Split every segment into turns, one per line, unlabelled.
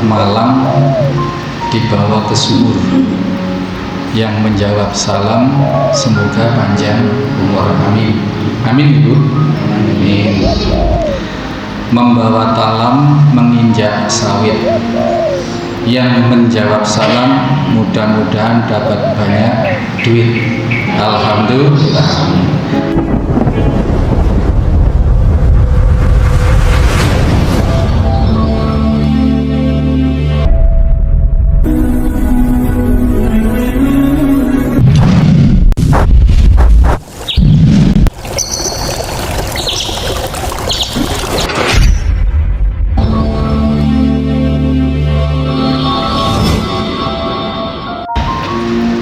malam dibawa ke sumur. Yang menjawab salam, semoga panjang umur. Amin. Amin Ibu. Amin. Membawa talam menginjak sawit. Yang menjawab salam, mudah-mudahan dapat banyak duit. Alhamdulillah.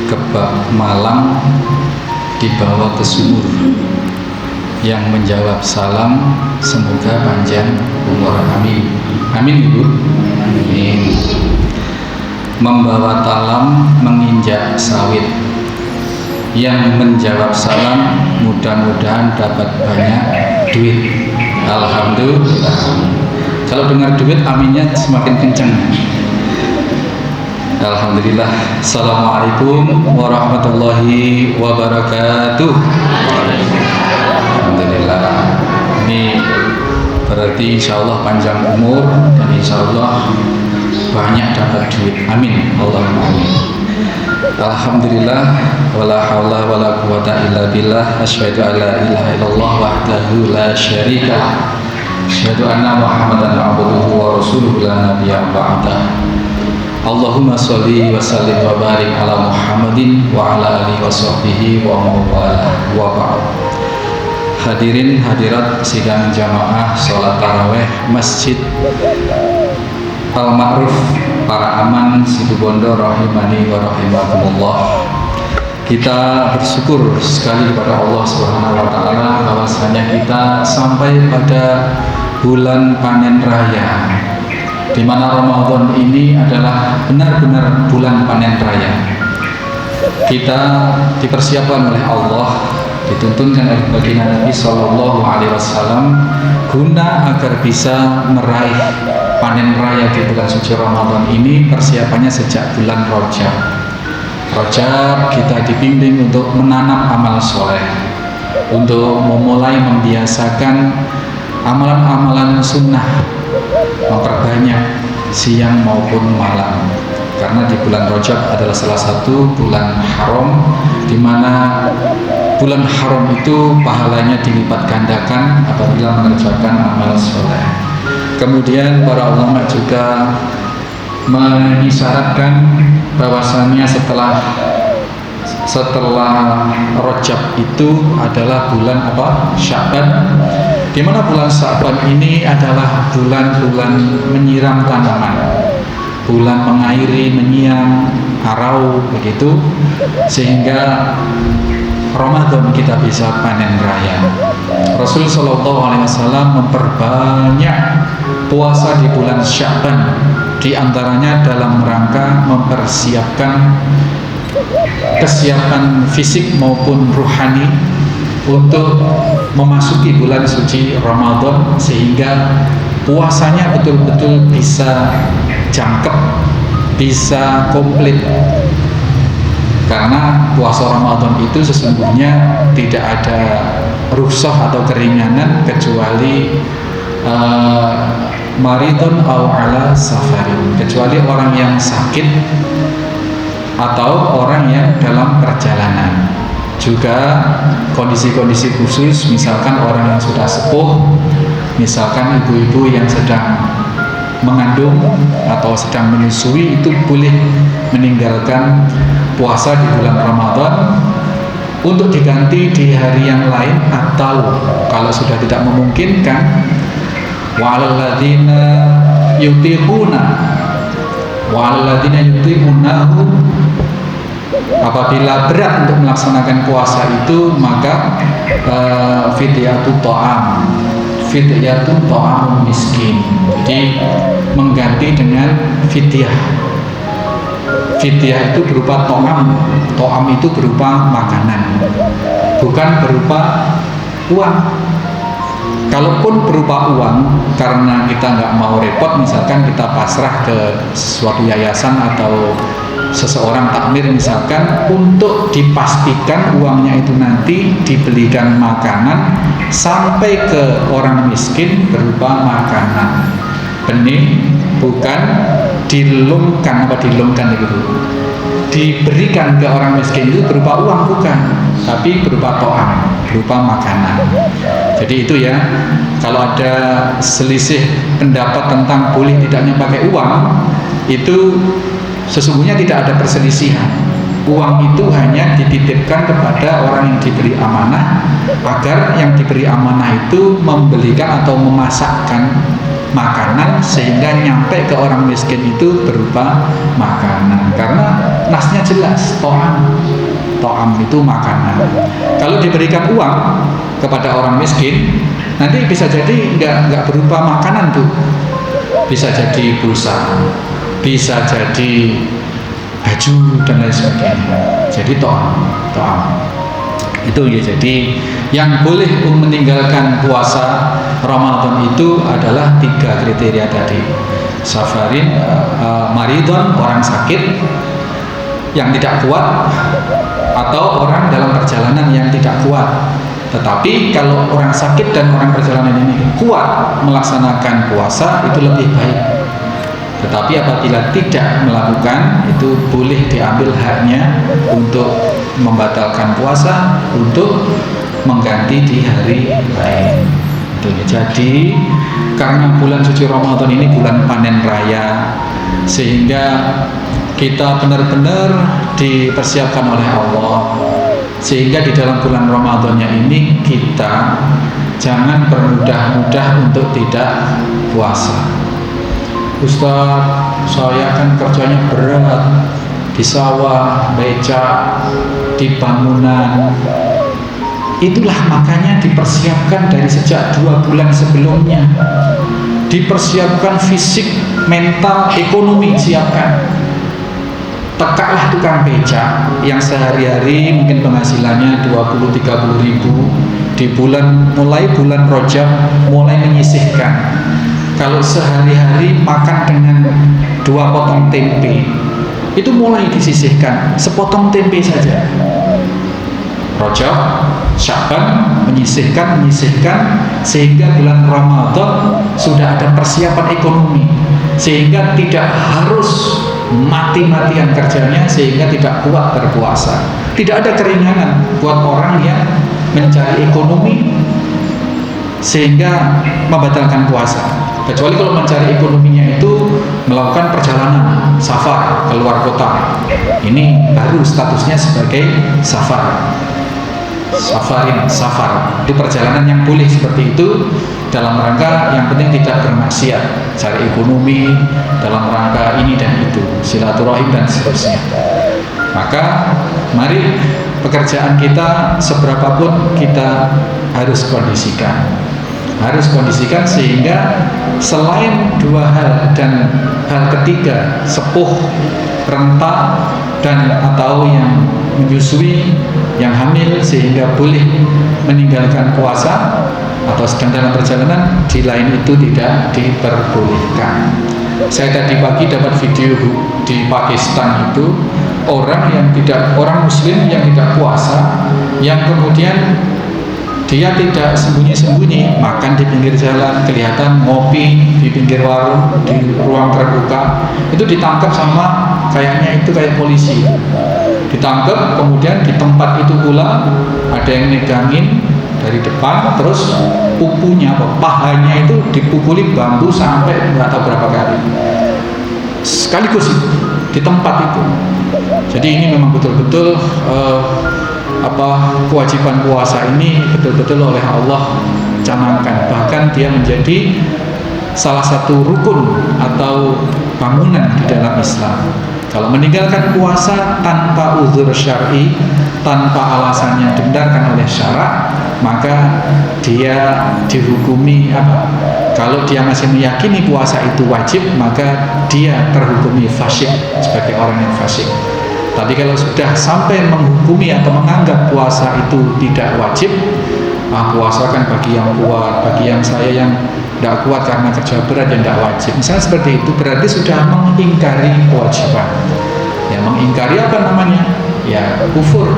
Kebab malam dibawa ke sumur. Yang menjawab salam, semoga panjang umur. Amin. Amin Ibu. Amin. Membawa talam menginjak sawit. Yang menjawab salam, mudah-mudahan dapat banyak duit. Alhamdulillah. Kalau dengar duit, aminnya semakin kencang. Alhamdulillah. Assalamualaikum warahmatullahi wabarakatuh. Alhamdulillah. Ini berarti insyaallah panjang umur dan insyaallah banyak dapat duit. Amin. Allahumma amin. Alhamdulillah. Wala haula wala quwata illa billah. Asyhadu an la ilaha illallah wahdahu la syarika. Asyhadu anna Muhammadan abduhu wa rasuluhu la nabiyya ba'dah. Allahumma sholli wa sallim wa barik ala Muhammadin wa ala alihi wa sahbihi wa mawalah wa ba'd. Hadirin hadirat sidang jamaah sholat taraweh Masjid Al-Ma'ruf Para Aman Situbondo rahimani wa rahimakumullah. Kita bersyukur sekali kepada Allah Subhanahu wa taala bahwasanya kita sampai pada bulan panen raya, di mana Ramadan ini adalah benar-benar bulan panen raya. Kita dipersiapkan oleh Allah, dituntunkan oleh baginda Nabi Sallallahu Alaihi Wasallam guna agar bisa meraih panen raya di bulan suci Ramadan ini. Persiapannya sejak bulan Rajab. Rajab kita dibimbing untuk menanam amal soleh, untuk memulai membiasakan amalan-amalan sunnah, memperbanyak siang maupun malam, karena di bulan Rajab adalah salah satu bulan haram, di mana bulan haram itu pahalanya dilipat gandakan apabila mengerjakan amal soleh. Kemudian para ulama juga mengisyaratkan bahwasannya setelah Rajab itu adalah bulan apa? Sya'ban, di mana bulan Sya'ban ini adalah bulan-bulan menyiram tanaman, bulan mengairi, menyiam, arau begitu, sehingga Ramadan kita bisa panen raya. Rasul Shallallahu Alaihi Wasallam memperbanyak puasa di bulan Sya'ban, di antaranya dalam rangka mempersiapkan kesiapan fisik maupun ruhani untuk memasuki bulan suci Ramadan, sehingga puasanya betul-betul bisa jangkep, bisa komplit. Karena puasa Ramadan itu sesungguhnya tidak ada rukhsah atau keringanan kecuali maridun aw ala safarin, kecuali orang yang sakit atau orang yang dalam perjalanan. Juga kondisi-kondisi khusus, misalkan orang yang sudah sepuh, misalkan ibu-ibu yang sedang mengandung atau sedang menyusui, itu boleh meninggalkan puasa di bulan Ramadan untuk diganti di hari yang lain, atau kalau sudah tidak memungkinkan, wa'alalladzina yutiqunahu, apabila berat untuk melaksanakan puasa itu, maka fidyatut ta'am miskin, jadi mengganti dengan fidyah. Fidyah itu berupa to'am itu berupa makanan, bukan berupa uang. Kalaupun berupa uang, karena kita nggak mau repot, misalkan kita pasrah ke suatu yayasan atau seseorang takmir misalkan, untuk dipastikan uangnya itu nanti dibelikan makanan sampai ke orang miskin berupa makanan benih, bukan dilumkan itu, diberikan ke orang miskin itu berupa uang, bukan, tapi berupa to'am, berupa makanan. Jadi itu ya, kalau ada selisih pendapat tentang boleh tidaknya pakai uang, itu sesungguhnya tidak ada perselisihan. Uang itu hanya dititipkan kepada orang yang diberi amanah, agar yang diberi amanah itu membelikan atau memasakkan makanan sehingga nyampe ke orang miskin itu berupa makanan. Karena nasnya jelas, to'am itu makanan. Kalau diberikan uang kepada orang miskin, nanti bisa jadi nggak berupa makanan tuh, bisa jadi pulsa, bisa jadi baju dan lain sebagainya. Jadi to'am itu ya. Jadi yang boleh meninggalkan puasa Ramadan itu adalah 3 kriteria tadi: safarin, maridon, orang sakit yang tidak kuat, atau orang dalam perjalanan yang tidak kuat. Tetapi kalau orang sakit dan orang perjalanan ini kuat melaksanakan puasa, itu lebih baik. Tetapi apabila tidak melakukan, itu boleh diambil haknya untuk membatalkan puasa, untuk mengganti di hari lain. Jadi karena bulan suci Ramadan ini bulan panen raya, sehingga kita benar-benar dipersiapkan oleh Allah, sehingga di dalam bulan Ramadannya ini kita jangan bermudah-mudah untuk tidak puasa. Ustaz, saya kan kerjanya berat, di sawah, beca, di bangunan. Itulah makanya dipersiapkan dari sejak 2 bulan sebelumnya. Dipersiapkan fisik, mental, ekonomi, siapkan. Tekaklah tukang beca yang sehari-hari mungkin penghasilannya 20-30 ribu, di mulai bulan Rajab mulai menyisihkan. Kalau sehari-hari makan dengan 2 potong tempe, itu mulai disisihkan sepotong tempe saja. Rajab, Sya'ban, menyisihkan sehingga bulan Ramadan sudah ada persiapan ekonomi, sehingga tidak harus mati-matian kerjanya sehingga tidak kuat berpuasa. Tidak ada keringanan buat orang yang mencari ekonomi sehingga membatalkan puasa, kecuali kalau mencari ekonominya itu melakukan perjalanan safar keluar kota. Ini baru statusnya sebagai safar. Safar itu perjalanan yang boleh seperti itu dalam rangka yang penting tidak bermaksiat, cari ekonomi dalam rangka ini dan itu, silaturahim dan seterusnya. Maka mari pekerjaan kita seberapapun kita harus kondisikan sehingga selain 2 hal dan hal ketiga, sepuh, renta, dan atau yang menyusui, yang hamil, sehingga boleh meninggalkan puasa atau sedang dalam perjalanan, di lain itu tidak diperbolehkan. Saya tadi pagi dapat video di Pakistan itu orang muslim yang tidak puasa, yang kemudian dia tidak sembunyi-sembunyi makan di pinggir jalan, kelihatan ngopi di pinggir warung, di ruang terbuka, itu ditangkap sama kayak polisi. Ditangkap, kemudian di tempat itu pula ada yang megangin dari depan, terus pahanya itu dipukuli bambu sampai nggak tahu berapa kali sekaligus itu di tempat itu. Jadi ini memang betul-betul kewajiban puasa ini betul-betul oleh Allah canangkan, bahkan dia menjadi salah satu rukun atau bangunan di dalam Islam. Kalau meninggalkan puasa tanpa uzur syar'i, tanpa alasan yang dibenarkan oleh syarak, maka dia dihukumi Kalau dia masih meyakini puasa itu wajib, maka dia terhukumi fasyik, sebagai orang yang fasyik. Tapi kalau sudah sampai menghukumi atau menganggap puasa itu tidak wajib, puasa kan bagi yang kuat, bagi yang saya yang tidak kuat karena kerja berat yang tidak wajib. Misalnya seperti itu, berarti sudah mengingkari kewajiban. Ya, mengingkari apa namanya? Ya, kufur.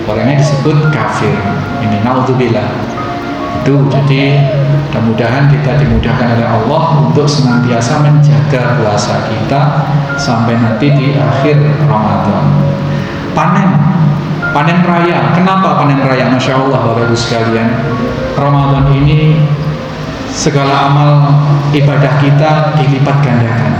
Orangnya disebut kafir. Ini naudzubillah. Itu jadi mudah-mudahan kita dimudahkan oleh Allah untuk senantiasa menjaga puasa kita sampai nanti di akhir Ramadan. Panen raya. Kenapa panen raya? Masya Allah Bapak Ibu sekalian, Ramadan ini segala amal ibadah kita dilipat gandakan.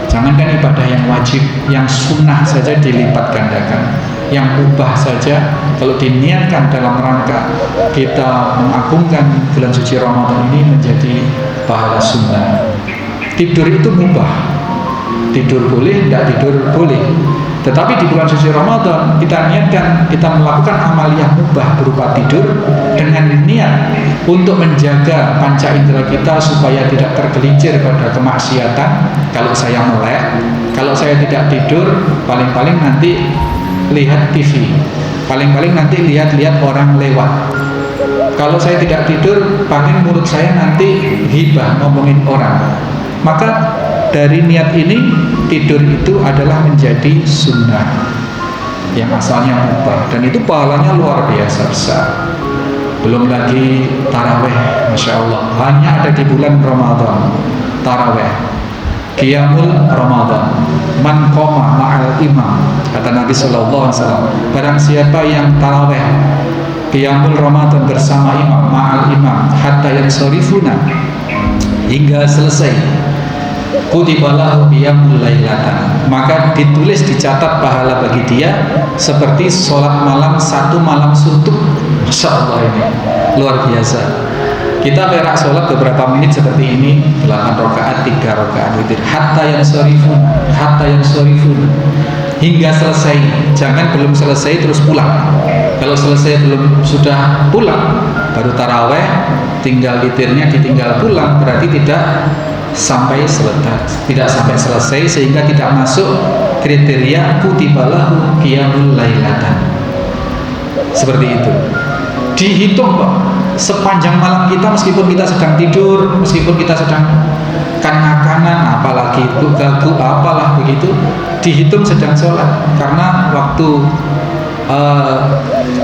Jangankan ibadah yang wajib, yang sunnah saja dilipat gandakan. Yang mubah saja kalau diniatkan dalam rangka kita mengagungkan bulan suci Ramadan ini menjadi pahala sunnah. Tidur itu mubah, tidur boleh, tidak tidur boleh. Tetapi di bulan suci Ramadan kita niatkan, kita melakukan amaliyah mubah berupa tidur dengan niat untuk menjaga panca indera kita supaya tidak tergelincir pada kemaksiatan. Kalau saya melek, kalau saya tidak tidur, paling-paling nanti lihat TV, paling-paling nanti lihat-lihat orang lewat. Kalau saya tidak tidur, paling mulut saya nanti hibah ngomongin orang. Maka dari niat ini, tidur itu adalah menjadi sunnah yang asalnya mubah, dan itu pahalanya luar biasa besar. Belum lagi taraweh, Masya Allah, hanya ada di bulan Ramadan. Taraweh, Qiyamul Ramadan, man qoma ma'al imam, kata Nabi SAW, barang siapa yang taraweh Qiyamul Ramadan bersama imam, ma'al imam, hatta yansorifuna, hingga selesai, kutibalahu qiyamul lailatan, maka ditulis, dicatat pahala bagi dia seperti sholat malam satu malam suntuk. Masya Allah, ini luar biasa. Kita perak sholat beberapa menit seperti ini, 8 rakaat, 3 rakaat witir, hatta yang sorifun, hingga selesai. Jangan belum selesai terus pulang. Kalau selesai belum, sudah pulang, baru taraweh, tinggal witirnya ditinggal pulang, berarti tidak sampai selesai, sehingga tidak masuk kriteria kutibalahu qiyamul lailatan. Seperti itu. Dihitung Pak, sepanjang malam kita, meskipun kita sedang tidur, meskipun kita sedang kanan-kanan, apalagi itu gagu, apalah begitu, dihitung sedang sholat. Karena waktu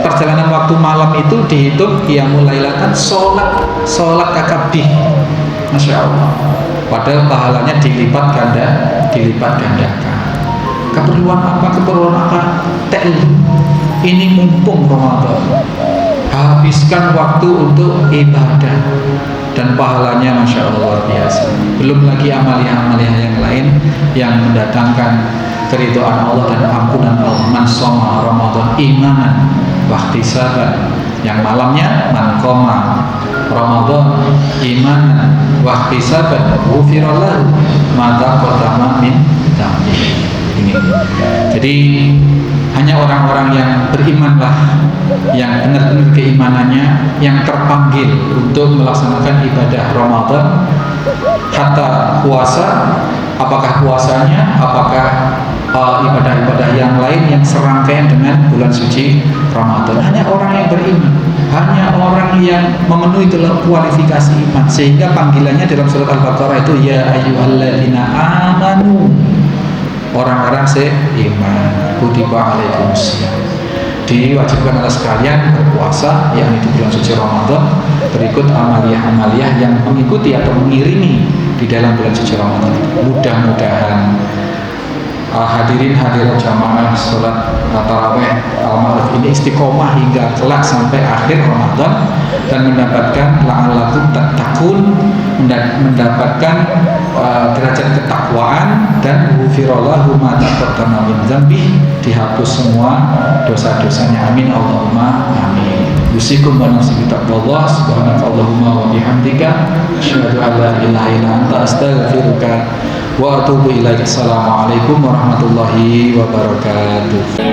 perjalanan waktu malam itu dihitung qiyamul lailatan, sholat kakabih. Masya Allah. Padahal pahalanya dilipat gandakan. Keperluan apa? Ini mumpung Ramadan, habiskan waktu untuk ibadah, dan pahalanya Masya Allah luar biasa. Belum lagi amalia-amalia yang lain yang mendatangkan keridhaan Allah dan ampunan Allah. Man shoma Ramadan imanan wahtisaban, yang malamnya man qoma Ramadan imanan wahtisaban ghufira lahu ma taqaddama min dhanbi. Ini. Jadi hanya orang-orang yang berimanlah, yang benar-benar keimanannya, yang terpanggil untuk melaksanakan ibadah Ramadan. Hatta puasa, apakah puasanya, apakah ibadah-ibadah yang lain yang serangkaian dengan bulan suci Ramadan. Hanya orang yang beriman, hanya orang yang memenuhi dalam kualifikasi iman, sehingga panggilannya dalam surat Al-Baqarah itu ya ayyuhalladzina amanu, orang-orang seiman, kutiba alaikumusiyam, diwajibkan atas kalian berpuasa, yakni di bulan suci Ramadan. Berikut amalia-amalia yang mengikuti atau mengiringi di dalam bulan suci Ramadan. Mudah-mudahan hadirin hadirat jamaah sholat taraweh al-ma'ruf ini istiqomah hingga kelak sampai akhir Ramadan, dan mendapatkan la'allakum tattaqun, mendapatkan derajat ketakwaan, dan ghufirallahu ma taqaddama min dzambi, dihapus semua dosa-dosanya. Amin Allahumma amin. Yusikum wa nafsi bitaqwallah. Subhanakallahumma wa bihamdika asyhadu an la ilaha illa anta astaghfiruka wa atubu ilaik. Assalamualaikum warahmatullahi wabarakatuh.